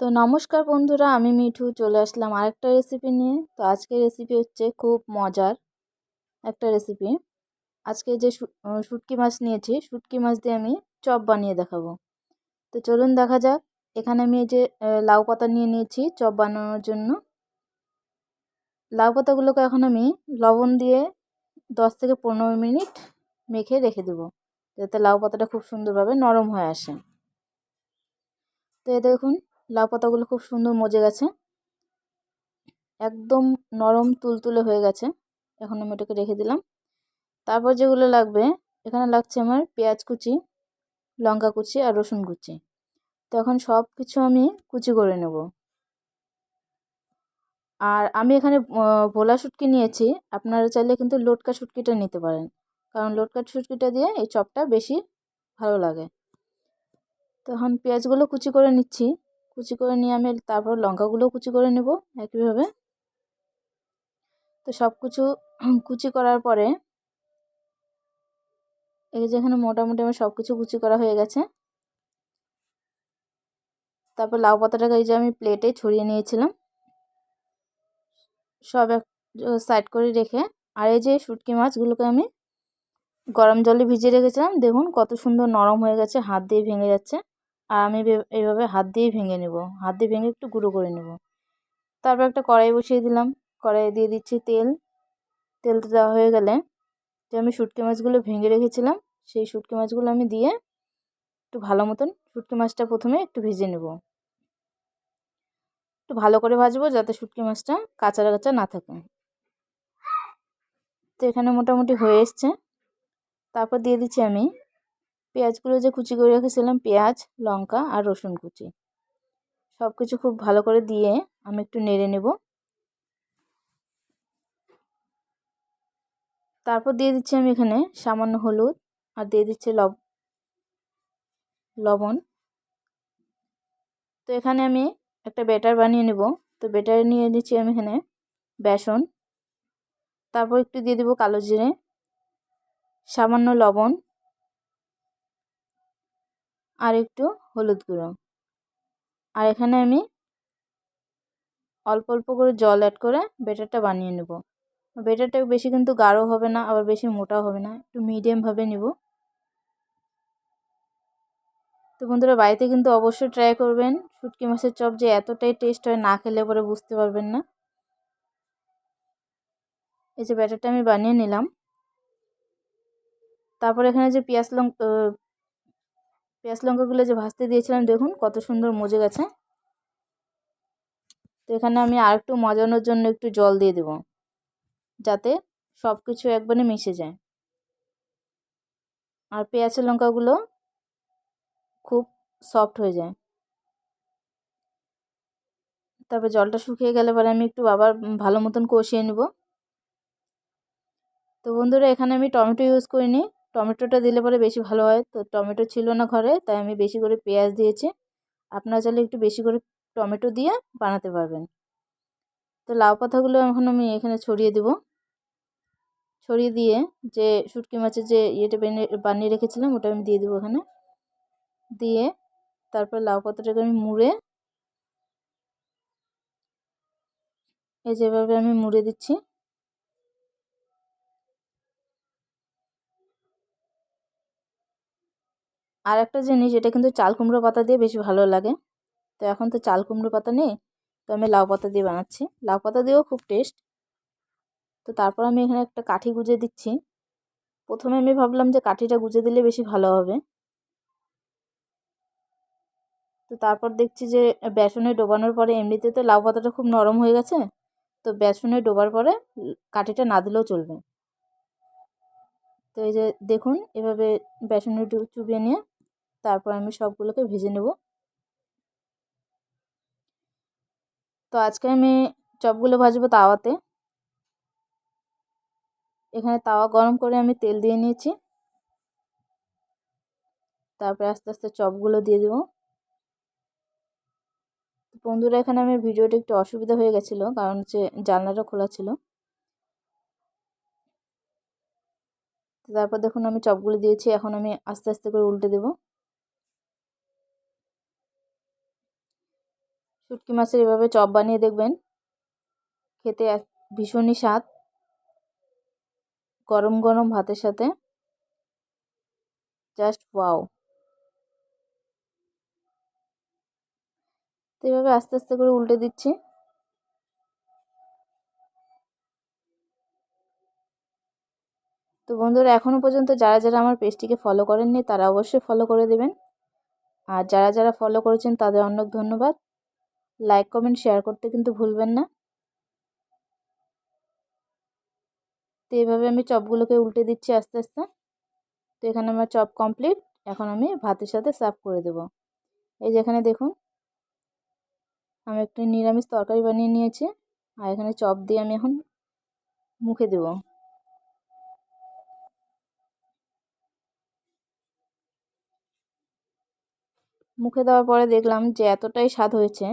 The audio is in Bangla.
তো নমস্কার বন্ধুরা, আমি মিঠু চলে আসলাম আরেকটা রেসিপি নিয়ে। তো আজকের রেসিপি হচ্ছে খুব মজার একটা রেসিপি। আজকে যে শুটকি মাছ নিয়েছি, শুটকি মাছ দিয়ে আমি চপ বানিয়ে দেখাবো। তো চলুন দেখা যাক। এখানে আমি এই যে লাউ পাতা নিয়ে নিয়েছি চপ বানানোর জন্য। লাউ পাতাগুলোকে এখন আমি লবণ দিয়ে 10 থেকে 15 মিনিট মেখে রেখে দেবো, যাতে লাউ পাতাটা খুব সুন্দরভাবে নরম হয়ে আসে। তো এই দেখুন, লাউ পাতাগুলো খুব সুন্দর মজে গেছে, একদম নরম তুলতুলে হয়ে গেছে। এখন আমি এটাকে রেখে দিলাম। তারপর যেগুলো লাগবে, এখানে লাগছে আমার পেঁয়াজ কুচি, লঙ্কা কুচি আর রসুন কুচি। তো এখন সব কিছু আমি কুচি করে নেব। আর আমি এখানে ভোলা শুটকি নিয়েছি, আপনারা চাইলে কিন্তু লটকা শুটকিটা নিতে পারেন, কারণ লটকা শুটকিটা দিয়ে এই চপটা বেশি ভালো লাগে। তো এখন পেঁয়াজগুলো কুচি করে নিচ্ছি। কুচি করে নিয়ে আমি তারপর লঙ্কাগুলোও কুচি করে নেব একইভাবে। তো সব কিছু কুচি করার পরে এই যে এখানে মোটামুটি আমার সব কিছু কুচি করা হয়ে গেছে। তারপর লাউ পাতাটাকে এই যে আমি প্লেটে ছড়িয়ে নিয়েছিলাম, সব এক সাইড করে রেখে। আর এই যে শুটকি মাছগুলোকে আমি গরম জলে ভিজিয়ে রেখেছিলাম, দেখুন কত সুন্দর নরম হয়ে গেছে, হাত দিয়ে ভেঙে যাচ্ছে। আর আমি এইভাবে হাত দিয়েই ভেঙে নেব, হাত দিয়ে ভেঙে একটু গুঁড়ো করে নেব। তারপর একটা কড়াই বসিয়ে দিলাম, কড়াইয়ে দিয়ে দিচ্ছি তেল। তেলটা দেওয়া হয়ে গেলে যে আমি শুটকি মাছগুলো ভেঙে রেখেছিলাম, সেই শুটকি মাছগুলো আমি দিয়ে একটু ভালো মতন শুটকি মাছটা প্রথমে একটু ভেজে নেব। একটু ভালো করে ভাজবো, যাতে শুটকি মাছটা কাঁচা কাঁচা না থাকে। তো এখানে মোটামুটি হয়ে এসছে। তারপর দিয়ে দিচ্ছি আমি পেঁয়াজগুলো যে কুচি করে রেখেছিলাম, পেঁয়াজ, লঙ্কা আর রসুন কুচি, সব কিছু খুব ভালো করে দিয়ে আমি একটু নেড়ে নেব। তারপর দিয়ে দিচ্ছি আমি এখানে সামান্য হলুদ, আর দিয়ে দিচ্ছি লবণ। তো এখানে আমি একটা ব্যাটার বানিয়ে নেব। তো ব্যাটারে নিয়ে দিচ্ছি আমি এখানে বেসন, তারপর একটু দিয়ে দেবো কালো জিরে, সামান্য লবণ আর একটু হলুদ গুঁড়ো। আর এখানে আমি অল্প অল্প করে জল অ্যাড করে ব্যাটারটা বানিয়ে নেব। ব্যাটারটা বেশি কিন্তু গাঢ় হবে না, আবার বেশি মোটাও হবে না, একটু মিডিয়ামভাবে নেব। তো বন্ধুরা, বাড়িতে কিন্তু অবশ্যই ট্রাই করবেন। শুটকি মাছের চপ যে এতটাই টেস্ট হয়, না খেলে পরে বুঝতে পারবেন না। এই যে ব্যাটারটা আমি বানিয়ে নিলাম। তারপর এখানে যে পেঁয়াজ লঙ্কাগুলো যে ভাজতে দিয়েছিলাম, দেখুন কত সুন্দর মজে গেছে। তো এখানে আমি আর একটু মজানোর জন্য একটু জল দিয়ে দেব, যাতে সব কিছু একবারে মিশে যায় আর পেঁয়াজ লঙ্কাগুলো খুব সফট হয়ে যায়। তারপর জলটা শুকিয়ে গেলে পরে আমি একটু আবার ভালো মতন কষিয়ে নেব। তো বন্ধুরা, এখানে আমি টমেটো ইউজ করিনি, টমেটোটা দিলে পরে বেশি ভালো হয়। তো টমেটো ছিল না ঘরে, তাই আমি বেশি করে পেঁয়াজ দিয়েছি। আপনারা চাইলে একটু বেশি করে টমেটো দিয়ে বানাতে পারবেন। তো লাউ পাতাগুলো এখন আমি এখানে ছড়িয়ে দেব। ছড়িয়ে দিয়ে যে শুটকি মাছের যে ইয়েটা বানিয়ে রেখেছিলাম, ওটা আমি দিয়ে দেবো এখানে। দিয়ে তারপর লাউ পাতাটাকে আমি মুড়ে, এই যেভাবে আমি মুড়ে দিচ্ছি। আর একটা জিনিস, এটা কিন্তু চাল কুমড়ো পাতা দিয়ে বেশি ভালো লাগে। তো এখন তো চাল কুমড়ো পাতা নেই, তো আমি লাউ পাতা দিয়ে বানাচ্ছি। লাউ পাতা দিয়েও খুব টেস্ট। তো তারপর আমি এখানে একটা কাঠি গুঁজে দিচ্ছি। প্রথমে আমি ভাবলাম যে কাঠিটা গুঁজে দিলে বেশি ভালো হবে। তো তারপর দেখছি যে বেসনে ডোবানোর পরে এমনিতে তো লাউ পাতাটা খুব নরম হয়ে গেছে, তো বেসনে ডোবার পরে কাঠিটা না দিলেও চলবে। তো এই যে দেখুন, এভাবে বেসনে চুবিয়ে নিয়ে তারপর আমি সবগুলোকে ভেজে নেব। তো আজকে আমি চপগুলো ভাজবো তাওয়াতে। এখানে তাওয়া গরম করে আমি তেল দিয়ে নিয়েছি। তারপরে আস্তে আস্তে চপগুলো দিয়ে দেবো। বন্ধুরা, এখানে আমি ভিডিওটা একটু অসুবিধা হয়ে গেছিলো, কারণ হচ্ছে জানলাটা খোলা ছিল। তারপর দেখুন আমি চপগুলো দিয়েছি, এখন আমি আস্তে আস্তে করে উল্টে দেব। শুটকি মাছের এভাবে চপ বানিয়ে দেখবেন, খেতে ভীষণই স্বাদ, গরম গরম ভাতের সাথে জাস্ট ওয়াও। তো এভাবে আস্তে আস্তে করে উল্টে দিচ্ছি। তো বন্ধুরা, এখনও পর্যন্ত যারা যারা আমার পেজটিকে ফলো করেননি তারা অবশ্যই ফলো করে দেবেন, আর যারা যারা ফলো করেছেন তাদের অনেক ধন্যবাদ। লাইক কমেন্ট শেয়ার করতে কিন্তু ভুলবেন না। তো এইভাবে আমি চপগুলোকে উল্টে দিচ্ছি আস্তে আস্তে। তো এখানে আমার চপ কমপ্লিট। এখন আমি ভাতের সাথে সার্ভ করে দেব। এই যে এখানে দেখুন, আমি একটি নিরামিষ তরকারি বানিয়ে নিয়েছি, আর এখানে চপ দিয়ে আমি এখন মুখে দেব। মুখে দেওয়ার পরে দেখলাম যে এতটাই স্বাদ হয়েছে,